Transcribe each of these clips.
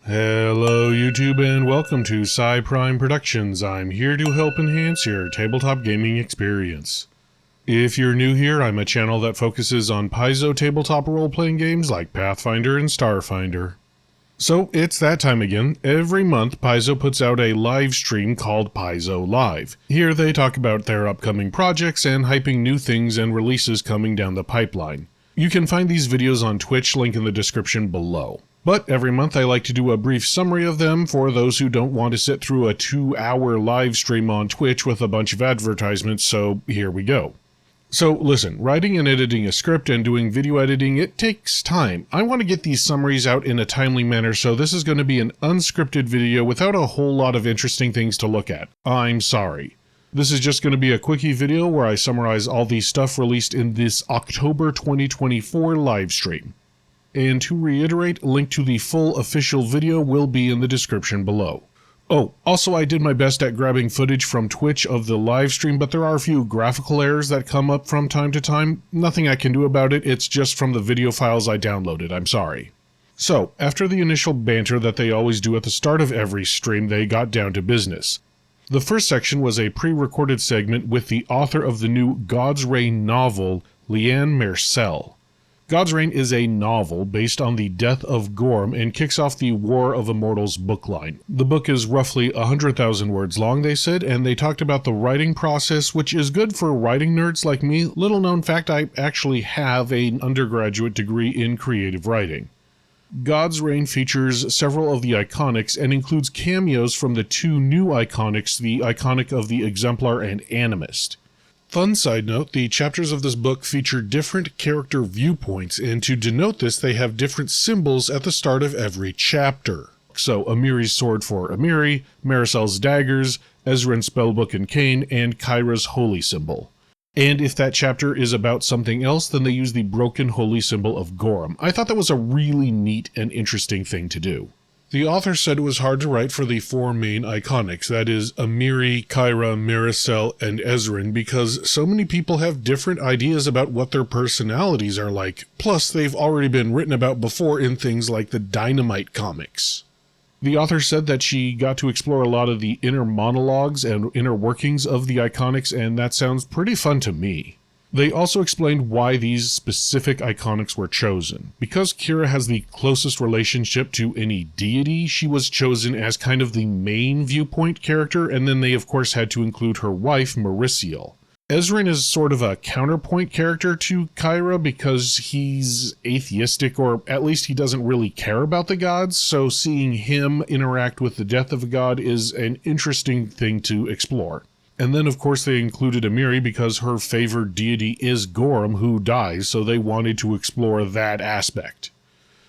Hello YouTube and welcome to Prime Productions. I'm here to help enhance your tabletop gaming experience. If you're new here, I'm a channel that focuses on Paizo tabletop role-playing games like Pathfinder and Starfinder. So it's that time again. Every month Paizo puts out a live stream called Paizo Live. Here they talk about their upcoming projects and hyping new things and releases coming down the pipeline. You can find these videos on Twitch, link in the description below. But every month I like to do a brief summary of them for those who don't want to sit through a 2-hour live stream on Twitch with a bunch of advertisements, so here we go. So listen, writing and editing a script and doing video editing, it takes time. I want to get these summaries out in a timely manner, so this is going to be an unscripted video without a whole lot of interesting things to look at. I'm sorry. This is just going to be a quickie video where I summarize all the stuff released in this October 2024 live stream. And to reiterate, link to the full official video will be in the description below. Oh, also I did my best at grabbing footage from Twitch of the live stream, but there are a few graphical errors that come up from time to time. Nothing I can do about it, it's just from the video files I downloaded, I'm sorry. So, after the initial banter that they always do at the start of every stream, they got down to business. The first section was a pre-recorded segment with the author of the new God's Reign novel, Leanne Mersell. God's Reign is a novel based on the death of Gorm and kicks off the War of Immortals bookline. The book is roughly 100,000 words long, they said, and they talked about the writing process, which is good for writing nerds like me. Little known fact, I actually have an undergraduate degree in creative writing. God's Reign features several of the iconics and includes cameos from the two new iconics, the iconic of the Exemplar and Animist. Fun side note, the chapters of this book feature different character viewpoints, and to denote this, they have different symbols at the start of every chapter. So, Amiri's sword for Amiri, Marishel's daggers, Ezran's spellbook and cane, and Kyra's holy symbol. And if that chapter is about something else, then they use the broken holy symbol of Gorm. I thought that was a really neat and interesting thing to do. The author said it was hard to write for the four main iconics, that is, Amiri, Kyra, Marishel, and Ezran, because so many people have different ideas about what their personalities are like, plus they've already been written about before in things like the Dynamite comics. The author said that she got to explore a lot of the inner monologues and inner workings of the iconics, and that sounds pretty fun to me. They also explained why these specific iconics were chosen. Because Kira has the closest relationship to any deity, she was chosen as kind of the main viewpoint character, and then they of course had to include her wife, Marisiel. Ezran is sort of a counterpoint character to Kyra because he's atheistic, or at least he doesn't really care about the gods, so seeing him interact with the death of a god is an interesting thing to explore. And then of course they included Amiri because her favored deity is Gorm, who dies, so they wanted to explore that aspect.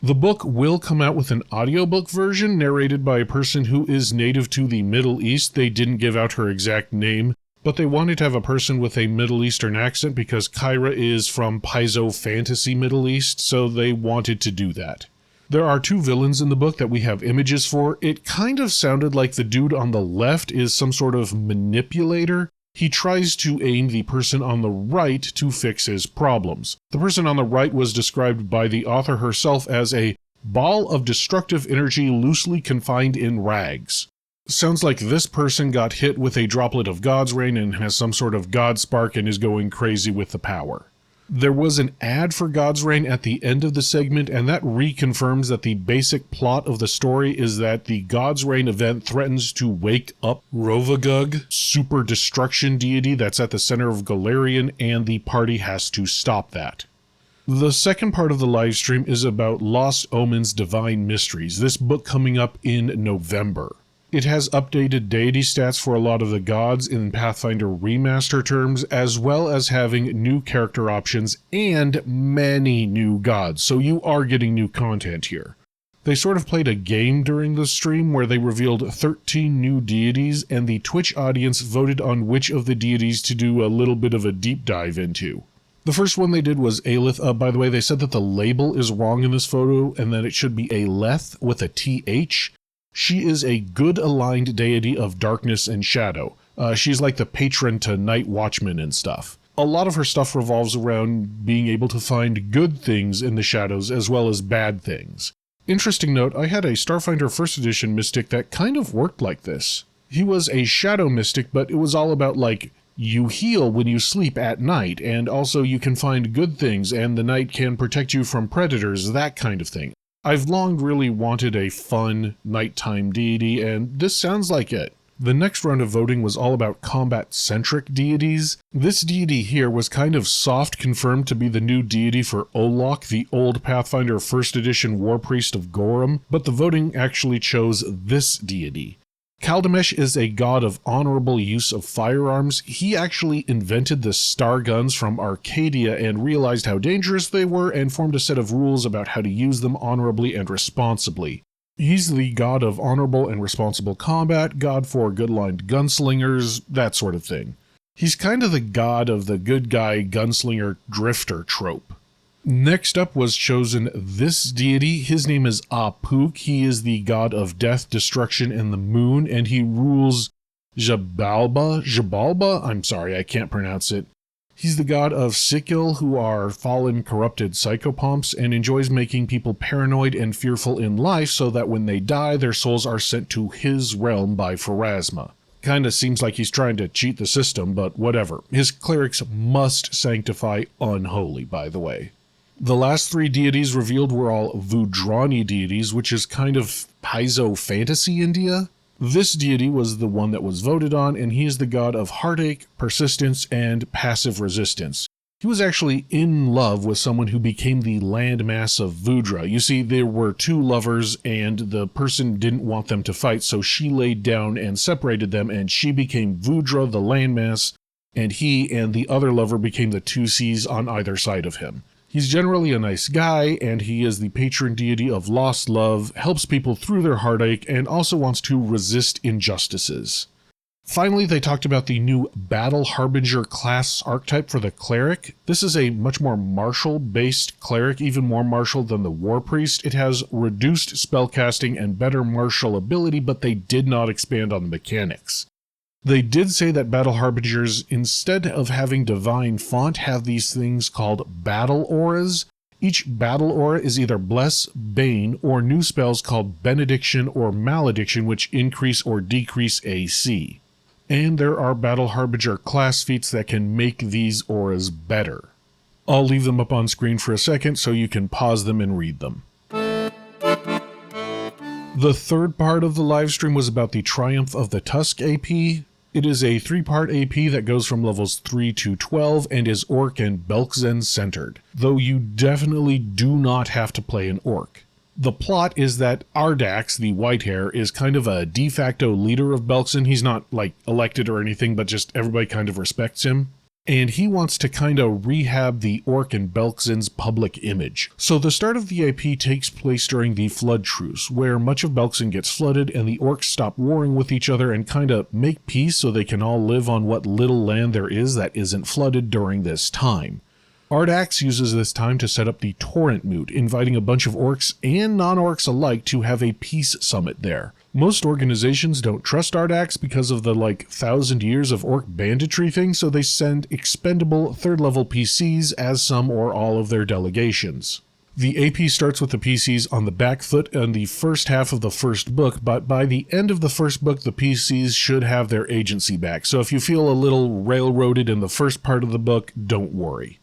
The book will come out with an audiobook version narrated by a person who is native to the Middle East. They didn't give out her exact name, but they wanted to have a person with a Middle Eastern accent because Kyra is from Paizo Fantasy Middle East, so they wanted to do that. There are two villains in the book that we have images for. It kind of sounded like the dude on the left is some sort of manipulator. He tries to aim the person on the right to fix his problems. The person on the right was described by the author herself as a ball of destructive energy loosely confined in rags. Sounds like this person got hit with a droplet of God's Reign and has some sort of God spark and is going crazy with the power. There was an ad for God's Reign at the end of the segment, and that reconfirms that the basic plot of the story is that the God's Reign event threatens to wake up Rovagug, super destruction deity that's at the center of Galarian, and the party has to stop that. The second part of the livestream is about Lost Omens Divine Mysteries, this book coming up in November. It has updated deity stats for a lot of the gods in Pathfinder Remaster terms, as well as having new character options and many new gods, so you are getting new content here. They sort of played a game during the stream where they revealed 13 new deities, and the Twitch audience voted on which of the deities to do a little bit of a deep dive into. The first one they did was Aelith. By the way, they said that the label is wrong in this photo and that it should be Aelith with a TH. She is a good aligned deity of darkness and shadow. She's like the patron to Night Watchmen and stuff. A lot of her stuff revolves around being able to find good things in the shadows as well as bad things. Interesting note, I had a Starfinder 1st Edition mystic that kind of worked like this. He was a shadow mystic, but it was all about like, you heal when you sleep at night, and also you can find good things, and the night can protect you from predators, that kind of thing. I've long really wanted a fun nighttime deity, and this sounds like it. The next round of voting was all about combat-centric deities. This deity here was kind of soft confirmed to be the new deity for Olok, the old Pathfinder 1st Edition War Priest of Gorum, but the voting actually chose this deity. Kaldamesh is a god of honorable use of firearms. He actually invented the star guns from Arcadia and realized how dangerous they were and formed a set of rules about how to use them honorably and responsibly. He's the god of honorable and responsible combat, god for good-lined gunslingers, that sort of thing. He's kind of the god of the good guy gunslinger drifter trope. Next up was chosen this deity. His name is Apuk. He is the god of death, destruction, and the moon, and he rules Jabalba? I'm sorry, I can't pronounce it. He's the god of Sikil, who are fallen, corrupted psychopomps, and enjoys making people paranoid and fearful in life so that when they die, their souls are sent to his realm by Pharasma. Kinda seems like he's trying to cheat the system, but whatever. His clerics must sanctify unholy, by the way. The last 3 deities revealed were all Vudrani deities, which is kind of Paizo fantasy India. This deity was the one that was voted on, and he is the god of heartache, persistence, and passive resistance. He was actually in love with someone who became the landmass of Vudra. You see, there were 2 lovers, and the person didn't want them to fight, so she laid down and separated them, and she became Vudra, the landmass, and he and the other lover became the 2 seas on either side of him. He's generally a nice guy, and he is the patron deity of lost love, helps people through their heartache, and also wants to resist injustices. Finally, they talked about the new Battle Harbinger class archetype for the cleric. This is a much more martial-based cleric, even more martial than the war priest. It has reduced spellcasting and better martial ability, but they did not expand on the mechanics. They did say that Battle Harbingers, instead of having divine font, have these things called battle auras. Each battle aura is either Bless, Bane, or new spells called Benediction or Malediction, which increase or decrease AC. And there are Battle Harbinger class feats that can make these auras better. I'll leave them up on screen for a second so you can pause them and read them. The third part of the livestream was about the Triumph of the Tusk AP. It is a 3-part AP that goes from levels 3 to 12 and is Orc and Belkzen centered, though you definitely do not have to play an Orc. The plot is that Ardax, the Whitehair, is kind of a de facto leader of Belkzen. He's not, like, elected or anything, but just everybody kind of respects him. And he wants to kind of rehab the Orc and Belkzen's public image. So the start of the AP takes place during the Flood Truce, where much of Belkzen gets flooded and the Orcs stop warring with each other and kind of make peace so they can all live on what little land there is that isn't flooded during this time. Ardax uses this time to set up the Torrent Moot, inviting a bunch of Orcs and non-Orcs alike to have a peace summit there. Most organizations don't trust Ardax because of the 1,000 years of Orc banditry thing, so they send expendable 3rd level PCs as some or all of their delegations. The AP starts with the PCs on the back foot in the first half of the first book, but by the end of the first book, the PCs should have their agency back. So if you feel a little railroaded in the first part of the book, don't worry.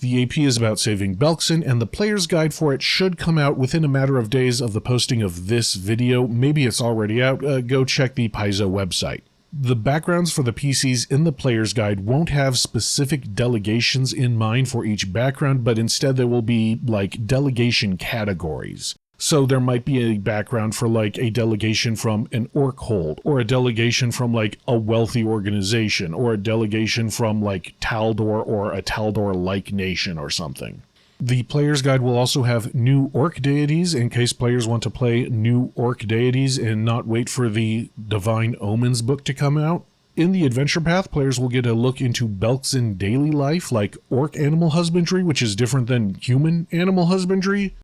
The AP is about saving Belkzen, and the player's guide for it should come out within a matter of days of the posting of this video. Maybe it's already out. Go check the Paizo website. The backgrounds for the PCs in the player's guide won't have specific delegations in mind for each background, but instead there will be, delegation categories. So there might be a background for, a delegation from an Orc hold, or a delegation from, a wealthy organization, or a delegation from, Taldor or a Taldor-like nation or something. The player's guide will also have new Orc deities in case players want to play new Orc deities and not wait for the Divine Omens book to come out. In the adventure path, players will get a look into Belkzen daily life, like Orc animal husbandry, which is different than human animal husbandry.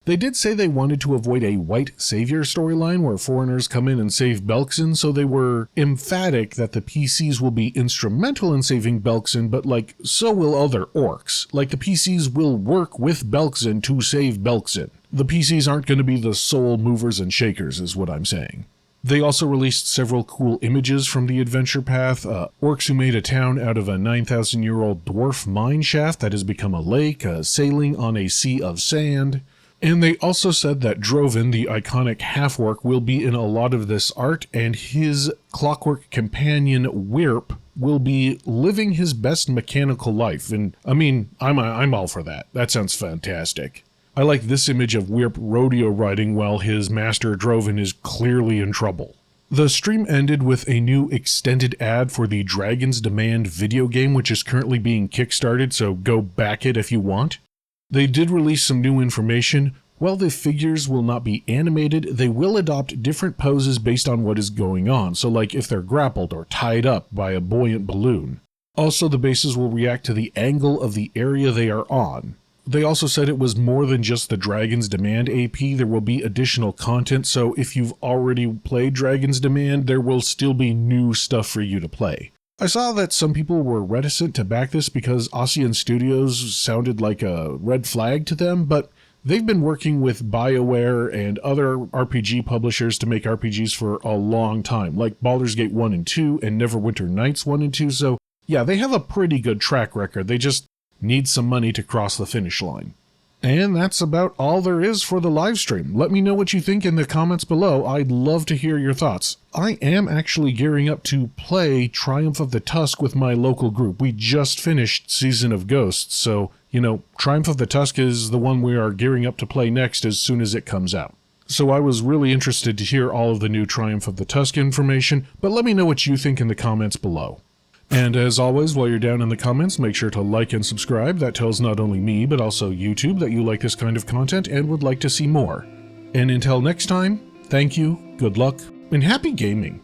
They did say they wanted to avoid a white savior storyline where foreigners come in and save Belkzen, so they were emphatic that the PCs will be instrumental in saving Belkzen, but so will other orcs. The PCs will work with Belkzen to save Belkzen. The PCs aren't going to be the sole movers and shakers, is what I'm saying. They also released several cool images from the adventure path, orcs who made a town out of a 9,000-year-old dwarf mine shaft that has become a lake, sailing on a sea of sand. And they also said that Droven, the iconic half-orc, will be in a lot of this art, and his clockwork companion, Wyrp, will be living his best mechanical life. And, I'm all for that. That sounds fantastic. I like this image of Wyrp rodeo riding while his master Droven is clearly in trouble. The stream ended with a new extended ad for the Dragon's Demand video game, which is currently being kickstarted, so go back it if you want. They did release some new information. While the figures will not be animated, they will adopt different poses based on what is going on, so if they're grappled or tied up by a buoyant balloon. Also, the bases will react to the angle of the area they are on. They also said it was more than just the Dragon's Demand AP, there will be additional content, so if you've already played Dragon's Demand, there will still be new stuff for you to play. I saw that some people were reticent to back this because Ossian Studios sounded like a red flag to them, but they've been working with BioWare and other RPG publishers to make RPGs for a long time, like Baldur's Gate 1 and 2 and Neverwinter Nights 1 and 2, so yeah, they have a pretty good track record. They just need some money to cross the finish line. And that's about all there is for the live stream. Let me know what you think in the comments below. I'd love to hear your thoughts. I am actually gearing up to play Triumph of the Tusk with my local group. We just finished Season of Ghosts, so, Triumph of the Tusk is the one we are gearing up to play next as soon as it comes out. So I was really interested to hear all of the new Triumph of the Tusk information, but let me know what you think in the comments below. And as always, while you're down in the comments, make sure to like and subscribe. That tells not only me, but also YouTube that you like this kind of content and would like to see more. And until next time, thank you, good luck, and happy gaming!